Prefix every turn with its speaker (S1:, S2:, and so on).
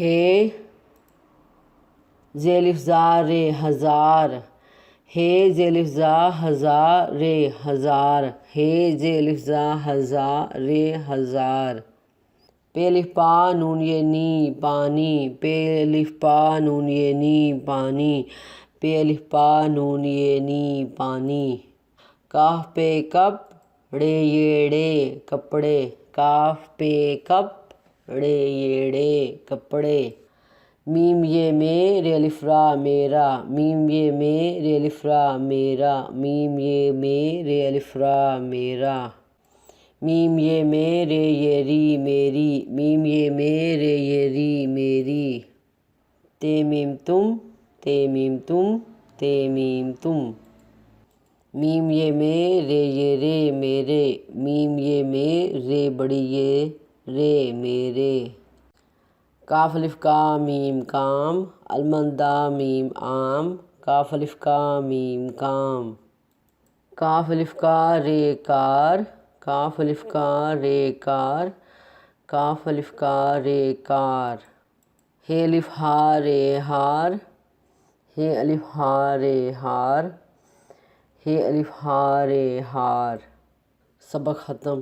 S1: ہے ذیلف زا رے ہزار، ہے ذیلف زا ہزار رے ہزار، ہے ذیلف زا ہزار رے ہزار۔ پے الف پا نون یہ نی پانی، پے الف پا نون یہ نی پانی، پے الف پا نون یہ نی پانی۔ کاف پے کپ ڑے یہ ڑے کپڑے، کاف پے کپ ڑے یہ ڑے کپڑے۔ میم یہ میں رے الف را میرا، میم یہ میں رے الف را میرا، میم یہ میں رے الف را میرا۔ میم یہ میں رے یہ ری میری، میم یہ میں رے یہ ری میری۔ تے میم تم، تے میم تم، تے میم تم۔ میم یہ میں رے یہ رے میرے، میم یہ میں رے بڑی یہ رے میرے۔ کاف الف کا میم کام، المندہ میم آم، کاف الف کا میم کام۔ کاف الف کا رے کار، کاف الف کا رے کار، کاف الف کا رے کار۔ ہے الف ہا رے ہار، ہے الف ہا رے ہار، ہے الف ہا رے ہار۔ سبق ختم۔